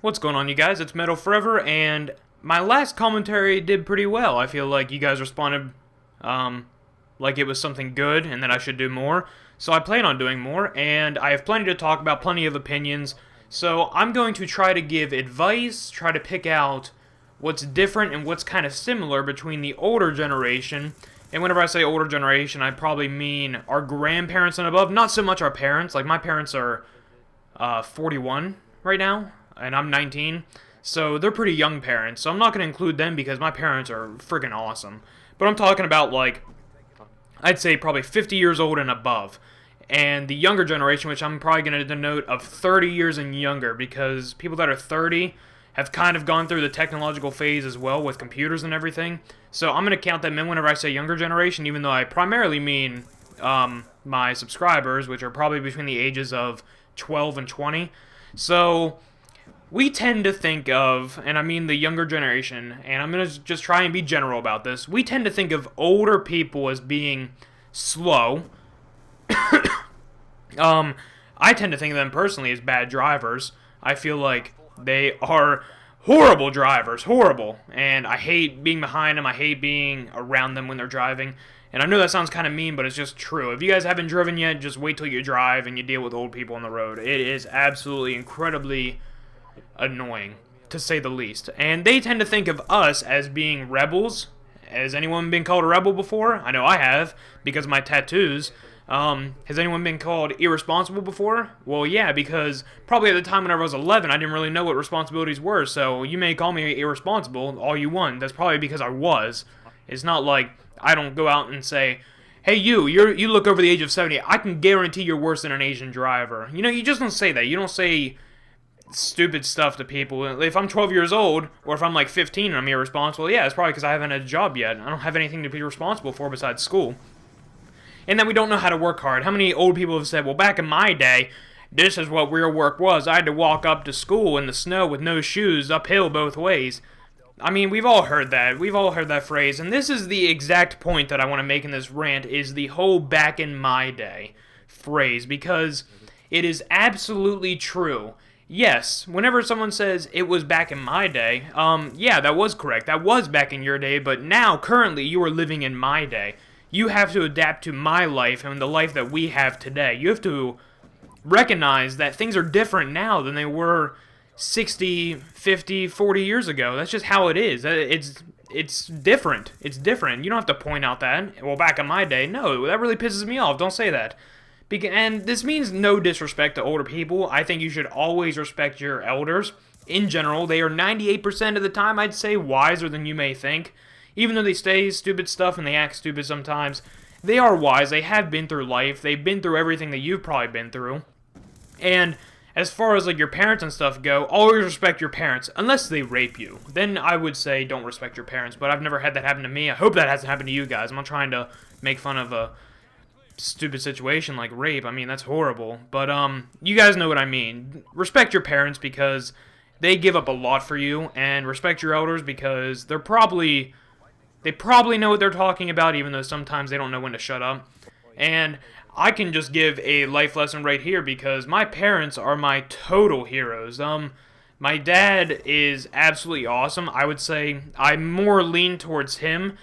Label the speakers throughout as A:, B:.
A: What's going on, you guys? It's Metal Forever, and my last commentary did pretty well. I feel like you guys responded like it was something good and that I should do more. So I plan on doing more, and I have plenty to talk about, plenty of opinions. So I'm going to try to give advice, try to pick out what's different and what's kind of similar between the older generation. And whenever I say older generation, I probably mean our grandparents and above, not so much our parents. Like, my parents are 41 right now, and I'm 19, so they're pretty young parents, so I'm not going to include them because my parents are freaking awesome. But I'm talking about, like, I'd say probably 50 years old and above, and the younger generation, which I'm probably going to denote of 30 years and younger, because people that are 30 have kind of gone through the technological phase as well with computers and everything, so I'm going to count them in whenever I say younger generation, even though I primarily mean my subscribers, which are probably between the ages of 12 and 20. So we tend to think of, and I mean the younger generation, and I'm going to just try and be general about this, we tend to think of older people as being slow. I tend to think of them personally as bad drivers. I feel like they are horrible drivers, horrible, and I hate being behind them, I hate being around them when they're driving. And I know that sounds kind of mean, but it's just true. If you guys haven't driven yet, just wait till you drive and you deal with old people on the road. It is absolutely incredibly annoying, to say the least. And they tend to think of us as being rebels. Has anyone been called a rebel before? I know I have, because of my tattoos. Has anyone been called irresponsible before? Well, yeah, because probably at the time when I was 11, I didn't really know what responsibilities were. So you may call me irresponsible all you want. That's probably because I was. It's not like I don't go out and say, hey, you look over the age of 70, I can guarantee you're worse than an Asian driver. You know, you just don't say that. You don't say stupid stuff to people. If I'm 12 years old, or if I'm like 15 and I'm irresponsible, yeah, it's probably because I haven't had a job yet. I don't have anything to be responsible for besides school. And that we don't know how to work hard. How many old people have said, well, back in my day, this is what real work was. I had to walk up to school in the snow with no shoes, uphill both ways. I mean, we've all heard that. We've all heard that phrase, and this is the exact point that I want to make in this rant, is the whole back in my day phrase, because it is absolutely true. Yes, whenever someone says it was back in my day, yeah, that was correct. That was back in your day, but now, currently, you are living in my day. You have to adapt to my life and the life that we have today. You have to recognize that things are different now than they were 60, 50, 40 years ago. That's just how it is. It's different. It's different. You don't have to point out that, well, back in my day. No, that really pisses me off. Don't say that. And this means no disrespect to older people. I think you should always respect your elders. In general, they are 98% of the time, I'd say, wiser than you may think. Even though they say stupid stuff and they act stupid sometimes, they are wise. They have been through life. They've been through everything that you've probably been through. And as far as like your parents and stuff go, always respect your parents, unless they rape you. Then I would say don't respect your parents, but I've never had that happen to me. I hope that hasn't happened to you guys. I'm not trying to make fun of a stupid situation like rape. I mean, that's horrible. But you guys know what I mean. Respect your parents because they give up a lot for you, and respect your elders because they probably know what they're talking about, even though sometimes they don't know when to shut up. And I can just give a life lesson right here because my parents are my total heroes. My dad is absolutely awesome. I would say I more lean towards him.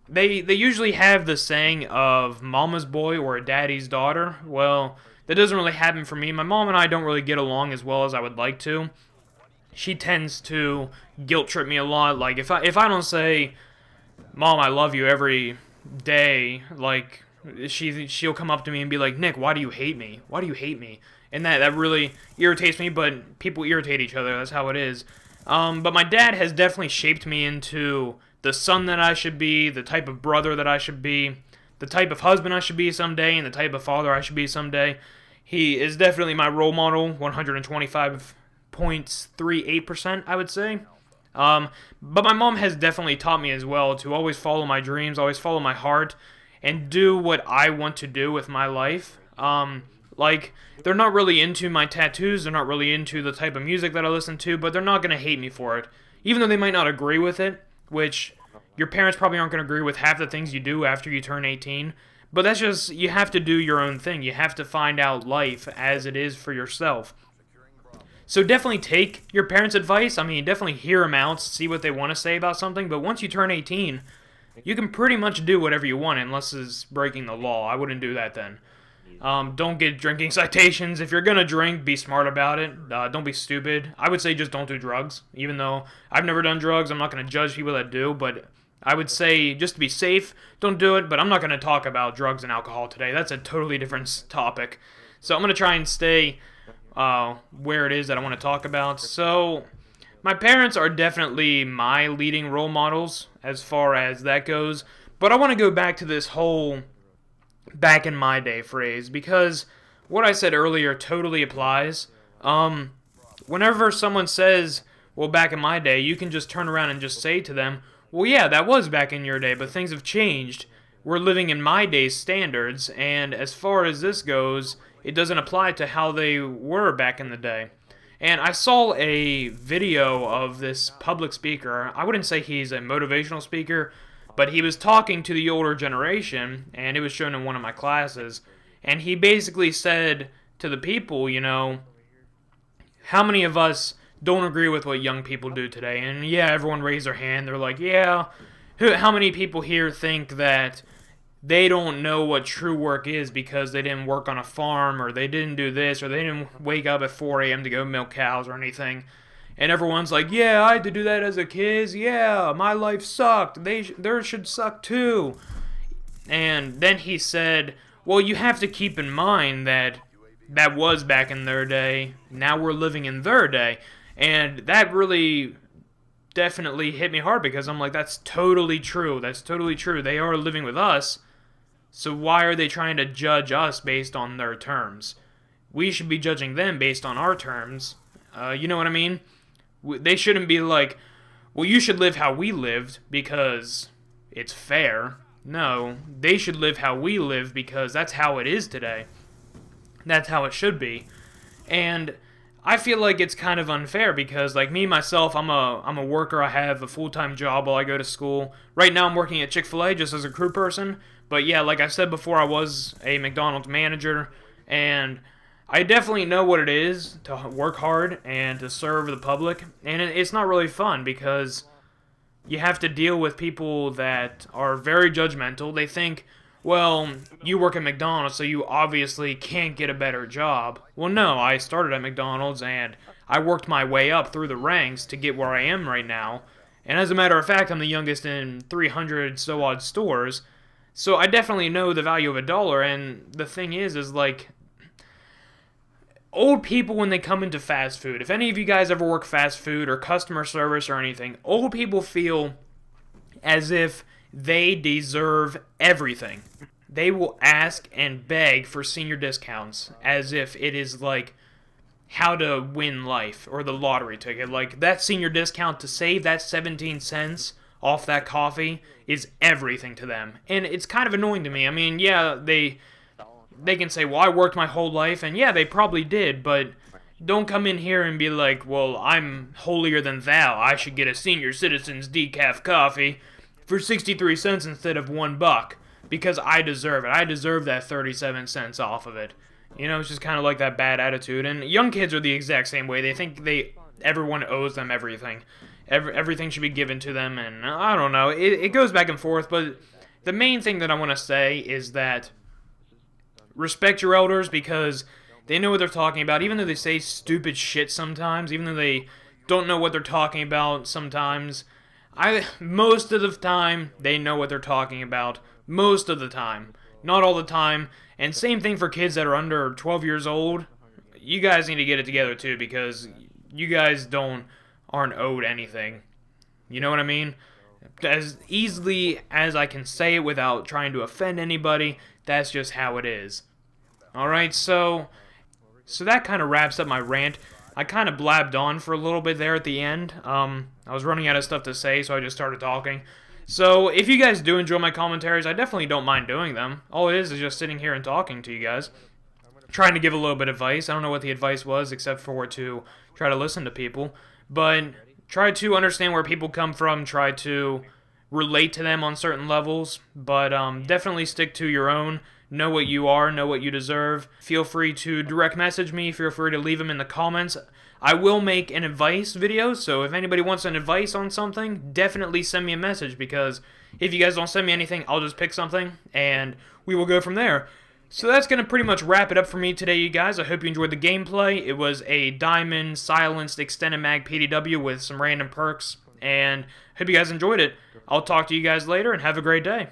A: They usually have the saying of mama's boy or a daddy's daughter. Well, that doesn't really happen for me. My mom and I don't really get along as well as I would like to. She tends to guilt trip me a lot. Like if I don't say, Mom, I love you every day, like she'll come up to me and be like, Nick, why do you hate me? Why do you hate me? And that really irritates me, but people irritate each other. That's how it is. But my dad has definitely shaped me into the son that I should be, the type of brother that I should be, the type of husband I should be someday, and the type of father I should be someday. He is definitely my role model, 125.38%, I would say. But my mom has definitely taught me as well to always follow my dreams, always follow my heart, and do what I want to do with my life. Like, they're not really into my tattoos, they're not really into the type of music that I listen to, but they're not going to hate me for it. Even though they might not agree with it, which your parents probably aren't going to agree with half the things you do after you turn 18. But that's just, you have to do your own thing. You have to find out life as it is for yourself. So definitely take your parents' advice. I mean, definitely hear them out, see what they want to say about something. But once you turn 18, you can pretty much do whatever you want unless it's breaking the law. I wouldn't do that then. Don't get drinking citations. If you're going to drink, be smart about it. Don't be stupid. I would say just don't do drugs. Even though I've never done drugs, I'm not going to judge people that do. But I would say just to be safe, don't do it. But I'm not going to talk about drugs and alcohol today. That's a totally different topic. So I'm going to try and stay where it is that I want to talk about. So my parents are definitely my leading role models as far as that goes. But I want to go back to this whole back in my day phrase, because what I said earlier totally applies. Whenever someone says, well, back in my day, you can just turn around and just say to them, well, yeah, that was back in your day, but things have changed. We're living in my day's standards, and as far as this goes, it doesn't apply to how they were back in the day. And I saw a video of this public speaker. I wouldn't say he's a motivational speaker, but he was talking to the older generation, and it was shown in one of my classes. And he basically said to the people, how many of us don't agree with what young people do today? And yeah, everyone raised their hand. They're like, yeah, how many people here think that they don't know what true work is because they didn't work on a farm, or they didn't do this, or they didn't wake up at 4 a.m. to go milk cows or anything? And everyone's like, yeah, I had to do that as a kid. Yeah, my life sucked. Theirs should suck too. And then he said, well, you have to keep in mind that that was back in their day. Now we're living in their day. And that really definitely hit me hard, because I'm like, that's totally true. That's totally true. They are living with us. So why are they trying to judge us based on their terms? We should be judging them based on our terms. You know what I mean? They shouldn't be like, well, you should live how we lived because it's fair. No, they should live how we live because that's how it is today. That's how it should be. And I feel like it's kind of unfair because, like, me, myself, I'm a worker. I have a full-time job while I go to school. Right now I'm working at Chick-fil-A just as a crew person. But yeah, like I said before, I was a McDonald's manager, and I definitely know what it is to work hard and to serve the public, and it's not really fun because you have to deal with people that are very judgmental. They think, well, you work at McDonald's, so you obviously can't get a better job. Well, no, I started at McDonald's, and I worked my way up through the ranks to get where I am right now, and as a matter of fact, I'm the youngest in 300 so odd stores, so I definitely know the value of a dollar. And the thing is like, old people, when they come into fast food, if any of you guys ever work fast food or customer service or anything, old people feel as if they deserve everything. They will ask and beg for senior discounts as if it is like how to win life or the lottery ticket. Like, that senior discount to save that 17 cents off that coffee is everything to them. And it's kind of annoying to me. I mean, yeah, they can say, well, I worked my whole life, and yeah, they probably did, but don't come in here and be like, well, I'm holier than thou. I should get a senior citizen's decaf coffee for 63 cents instead of $1, because I deserve it. I deserve that 37 cents off of it. It's just kind of like that bad attitude. And young kids are the exact same way. They think everyone owes them everything. Everything should be given to them, and I don't know. It goes back and forth, but the main thing that I want to say is that respect your elders, because they know what they're talking about, even though they say stupid shit sometimes, even though they don't know what they're talking about sometimes. Most of the time, they know what they're talking about. Most of the time. Not all the time. And same thing for kids that are under 12 years old. You guys need to get it together too, because you guys aren't owed anything. You know what I mean? As easily as I can say it without trying to offend anybody, that's just how it is. Alright, so that kind of wraps up my rant. I kind of blabbed on for a little bit there at the end. I was running out of stuff to say, so I just started talking. So if you guys do enjoy my commentaries, I definitely don't mind doing them. All it is just sitting here and talking to you guys. Trying to give a little bit of advice. I don't know what the advice was, except for to try to listen to people. But try to understand where people come from. Try to relate to them on certain levels. But definitely stick to your own. Know what you are. Know what you deserve. Feel free to direct message me. Feel free to leave them in the comments. I will make an advice video, so if anybody wants an advice on something, definitely send me a message, because if you guys don't send me anything, I'll just pick something, and we will go from there. So that's going to pretty much wrap it up for me today, you guys. I hope you enjoyed the gameplay. It was a Diamond Silenced Extended Mag PDW with some random perks, and hope you guys enjoyed it. I'll talk to you guys later, and have a great day.